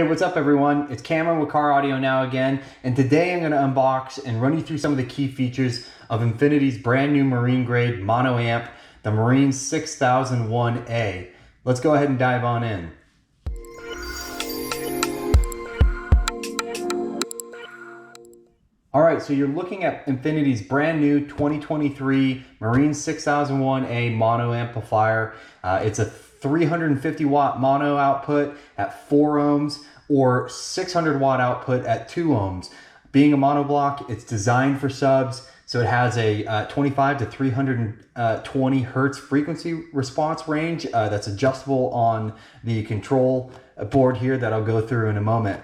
Hey, what's up everyone? It's Cameron with Car Audio Now again, and today I'm going to unbox and run you through some of the key features of Infinity's brand new marine grade mono amp, the Marine 6001A. Let's go ahead and dive on in. All right, so you're looking at Infinity's brand new 2023 Marine 6001A mono amplifier. It's a 350 watt mono output at 4 ohms or 600 watt output at 2 ohms. Being a monoblock, it's designed for subs, so it has a 25 to 320 Hertz frequency response range that's adjustable on the control board here that I'll go through in a moment.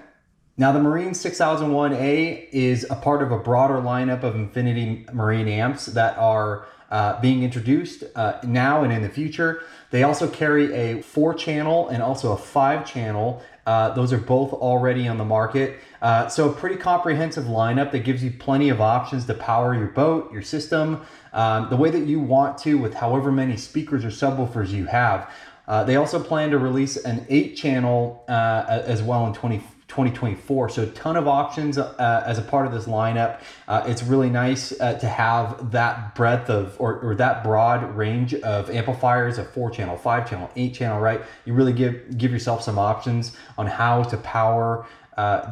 Now, the Marine 6001A is a part of a broader lineup of Infinity Marine amps that are being introduced now and in the future. They also carry a 4-channel and also a 5-channel. Those are both already on the market. So a pretty comprehensive lineup that gives you plenty of options to power your boat, your system, the way that you want to with however many speakers or subwoofers you have. They also plan to release an 8-channel as well in 2024, so a ton of options as a part of this lineup. It's really nice to have that breadth of or that broad range of amplifiers, a 4-channel, 5-channel, 8-channel, right? You really give yourself some options on how to power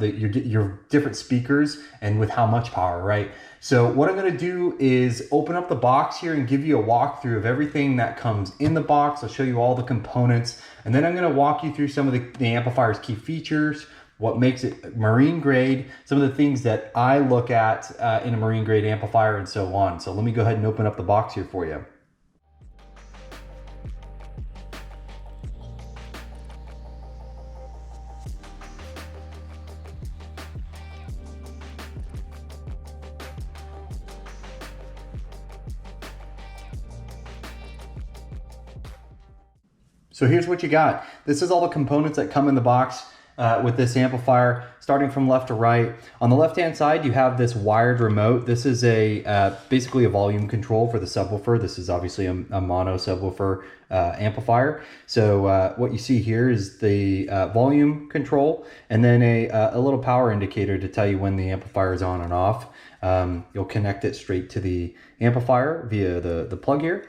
your different speakers and with how much power, right? So what I'm going to do is open up the box here and give you a walkthrough of everything that comes in the box. I'll show you all the components, and then I'm going to walk you through some of the amplifier's key features, what makes it marine grade, some of the things that I look at in a marine grade amplifier, and so on. So let me go ahead and open up the box here for you. So here's what you got. This is all the components that come in the box with this amplifier, starting from left to right. On the left-hand side, you have this wired remote. This is basically a volume control for the subwoofer. This is obviously a mono subwoofer amplifier. So what you see here is the volume control, and then a little power indicator to tell you when the amplifier is on and off. You'll connect it straight to the amplifier via the plug here.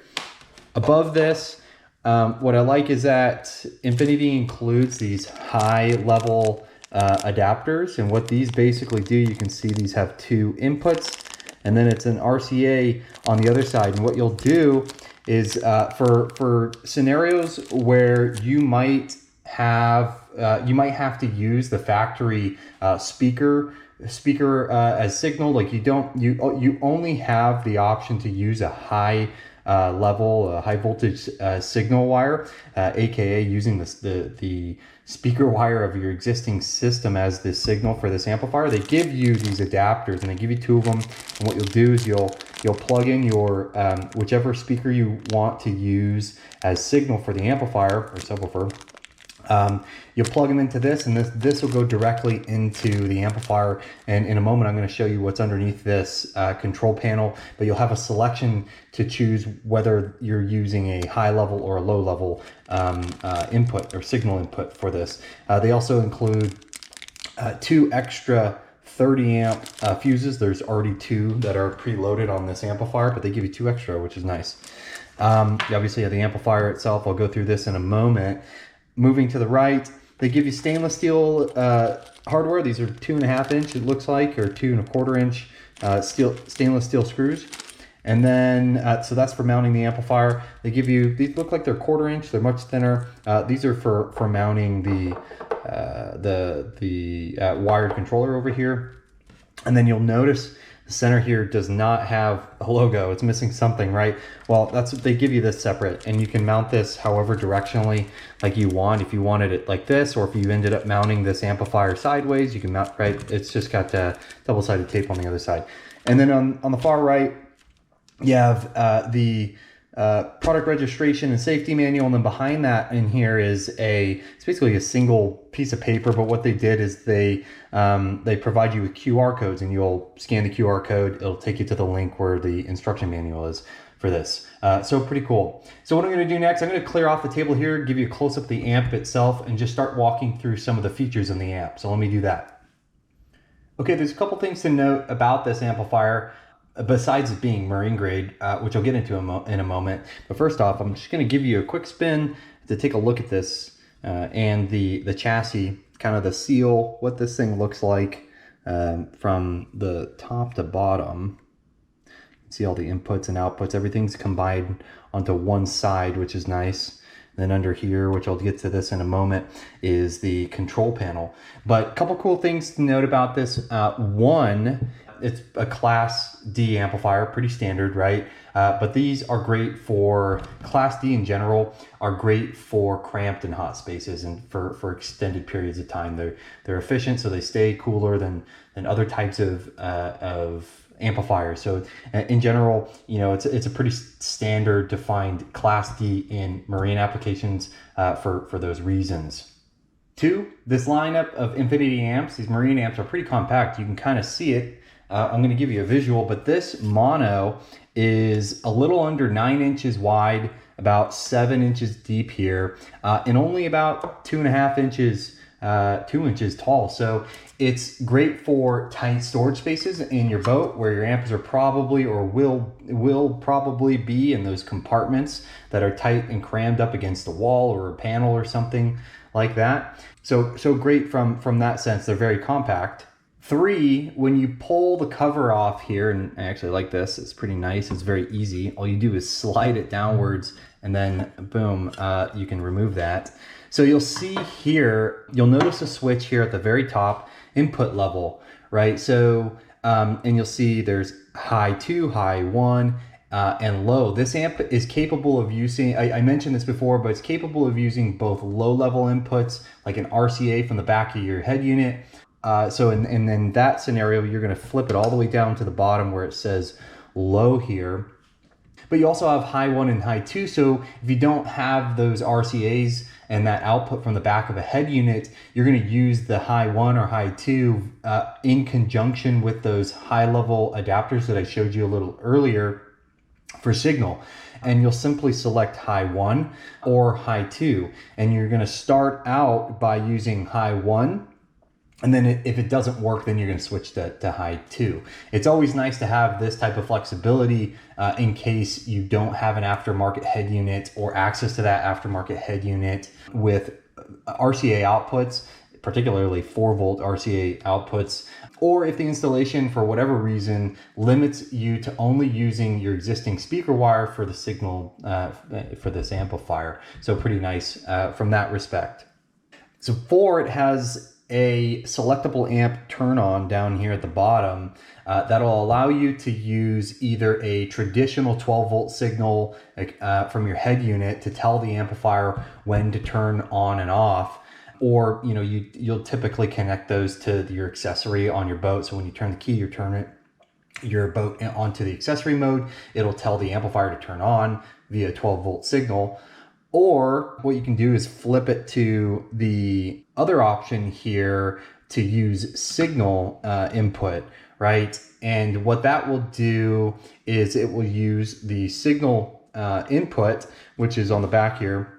Above this, what I like is that Infinity includes these high-level adapters, and what these basically do, you can see these have 2 inputs, and then it's an RCA on the other side. And what you'll do is for scenarios where you might have to use the factory speaker as signal, like you only have the option to use a high voltage signal wire, aka using the speaker wire of your existing system as the signal for this amplifier. They give you these adapters, and they give you 2 of them. And what you'll do is you'll plug in your whichever speaker you want to use as signal for the amplifier or subwoofer. You'll plug them into this, and this will go directly into the amplifier. And in a moment, I'm going to show you what's underneath this control panel, but you'll have a selection to choose whether you're using a high level or a low level input or signal input for this. They also include 2 extra 30 amp fuses. There's already 2 that are preloaded on this amplifier, but they give you 2 extra, which is nice. You obviously have the amplifier itself. I'll go through this in a moment. Moving to the right, they give you stainless steel hardware. These are 2.5 inch, it looks like, or 2 1/4 inch stainless steel screws. And then, so that's for mounting the amplifier. They give you, these look like they're 1/4 inch, they're much thinner. These are for mounting the wired controller over here. And then you'll notice the center here does not have a logo. It's missing something, right? Well, that's what they give you this separate, and you can mount this however directionally like you want. If you wanted it like this, or if you ended up mounting this amplifier sideways, you can mount, right? It's just got double-sided tape on the other side. And then on the far right, you have the product registration and safety manual, and then behind that in here is it's basically a single piece of paper, but what they did is they provide you with QR codes, and you'll scan the QR code, it'll take you to the link where the instruction manual is. for this. So pretty cool. So what I'm going to do next, I'm going to clear off the table here, give you a close up of the amp itself, and just start walking through some of the features in the amp. So let me do that. Okay, there's a couple things to note about this amplifier, besides it being marine grade, which I'll get into in a moment. But first off, I'm just going to give you a quick spin to take a look at this and the chassis, kind of the seal, what this thing looks like from the top to bottom. See all the inputs and outputs, everything's combined onto one side, which is nice. Then under here, which I'll get to this in a moment, is the control panel. But a couple cool things to note about this. One, it's a Class D amplifier, pretty standard, right? But these are great for, Class D in general, are great for cramped and hot spaces and for extended periods of time. They're efficient, so they stay cooler than other types of amplifiers. So in general, you know, it's a pretty standard to find Class D in marine applications for those reasons. Two, this lineup of Infinity amps, these marine amps, are pretty compact. You can kind of see it. I'm going to give you a visual, but this mono is a little under 9 inches wide, about 7 inches deep here, and only about 2.5 inches 2 inches tall. So it's great for tight storage spaces in your boat where your amps are probably or will probably be in those compartments that are tight and crammed up against a wall or a panel or something like that. So great from that sense. They're very compact. Three, when you pull the cover off here, and I actually like this, it's pretty nice, it's very easy. All you do is slide it downwards and then boom, you can remove that. So you'll see here, you'll notice a switch here at the very top, input level, right? So, and you'll see there's high 2, high 1, and low. This amp is capable of using, I mentioned this before, but it's capable of using both low level inputs, like an RCA from the back of your head unit. So in that scenario, you're gonna flip it all the way down to the bottom where it says low here. But you also have high 1 and high 2. So if you don't have those RCAs and that output from the back of a head unit, you're going to use the high 1 or high 2 in conjunction with those high level adapters that I showed you a little earlier for signal. And you'll simply select high 1 or high 2. And you're going to start out by using high 1. And then if it doesn't work, then you're going to switch to high 2. It's always nice to have this type of flexibility in case you don't have an aftermarket head unit or access to that aftermarket head unit with RCA outputs, particularly 4-volt RCA outputs, or if the installation for whatever reason limits you to only using your existing speaker wire for the signal for this amplifier. So pretty nice from that respect. So 4, it has a selectable amp turn on down here at the bottom that'll allow you to use either a traditional 12-volt signal from your head unit to tell the amplifier when to turn on and off, or you know, you'll typically connect those to your accessory on your boat. So when you turn the key, you turn your boat onto the accessory mode, it'll tell the amplifier to turn on via 12-volt signal. Or what you can do is flip it to the other option here to use signal input, right? And what that will do is it will use the signal input, which is on the back here.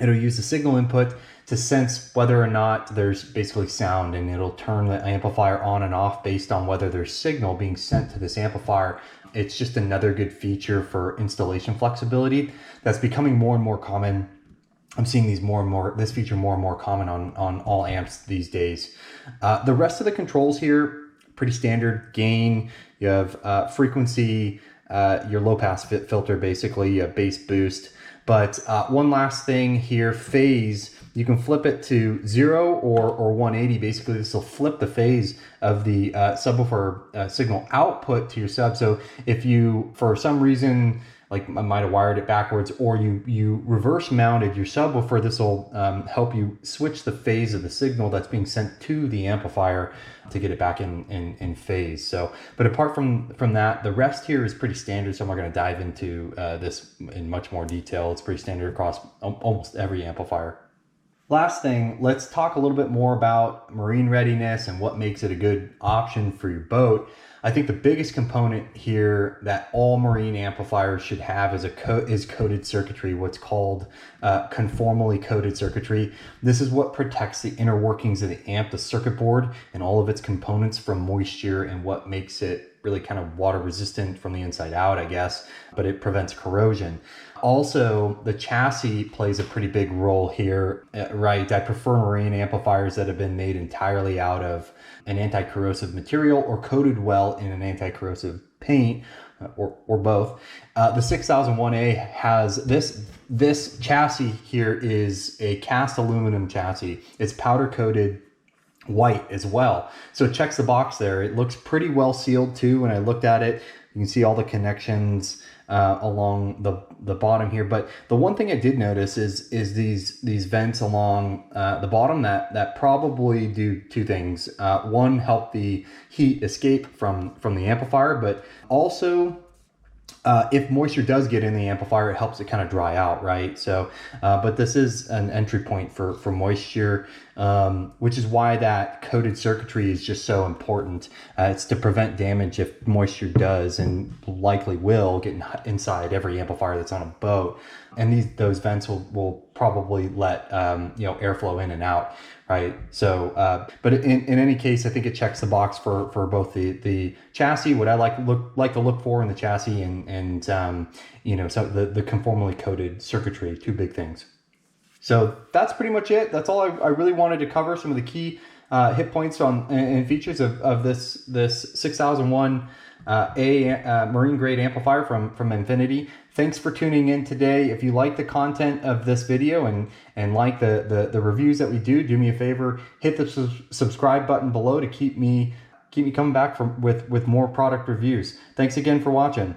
It'll use the signal input to sense whether or not there's basically sound, and it'll turn the amplifier on and off based on whether there's signal being sent to this amplifier. It's just another good feature for installation flexibility that's becoming more and more common. I'm seeing these this feature more and more common on all amps these days. The rest of the controls here, pretty standard. Gain, you have frequency, your low pass filter, basically, you have bass boost. But one last thing here, phase, you can flip it to 0 or 180. Basically, this will flip the phase of the subwoofer signal output to your sub. So if you, for some reason, like I might have wired it backwards, or you reverse mounted your subwoofer, this will help you switch the phase of the signal that's being sent to the amplifier to get it back in phase. So, but apart from that, the rest here is pretty standard. So I'm not going to dive into this in much more detail. It's pretty standard across almost every amplifier. Last thing, let's talk a little bit more about marine readiness and what makes it a good option for your boat. I think the biggest component here that all marine amplifiers should have is coated circuitry, what's called conformally coated circuitry. This is what protects the inner workings of the amp, the circuit board, and all of its components from moisture, and what makes it really kind of water resistant from the inside out, I guess, but it prevents corrosion. Also, the chassis plays a pretty big role here, right? I prefer marine amplifiers that have been made entirely out of an anti-corrosive material or coated well in an anti-corrosive paint, or both. The 6001A has this chassis here is a cast aluminum chassis. It's powder coated white as well, so it checks the box there. It looks pretty well sealed too. When I looked at it, you can see all the connections along the bottom here. But the one thing I did notice is these vents along the bottom that probably do two things. One, help the heat escape from the amplifier, but also if moisture does get in the amplifier, it helps it kind of dry out, right? So, but this is an entry point for moisture, which is why that coated circuitry is just so important. It's to prevent damage if moisture does, and likely will, get inside every amplifier that's on a boat. And those vents will probably let airflow in and out, right? So, but in any case, I think it checks the box for both the chassis, what I like to look for in the chassis, and so the conformally coated circuitry, two big things. So that's pretty much it. That's all I really wanted to cover, some of the key hit points on and features of this 6001A marine grade amplifier from Infinity. Thanks for tuning in today. If you like the content of this video and like the reviews that we do me a favor, hit the subscribe button below to keep me coming back with more product reviews. Thanks again for watching.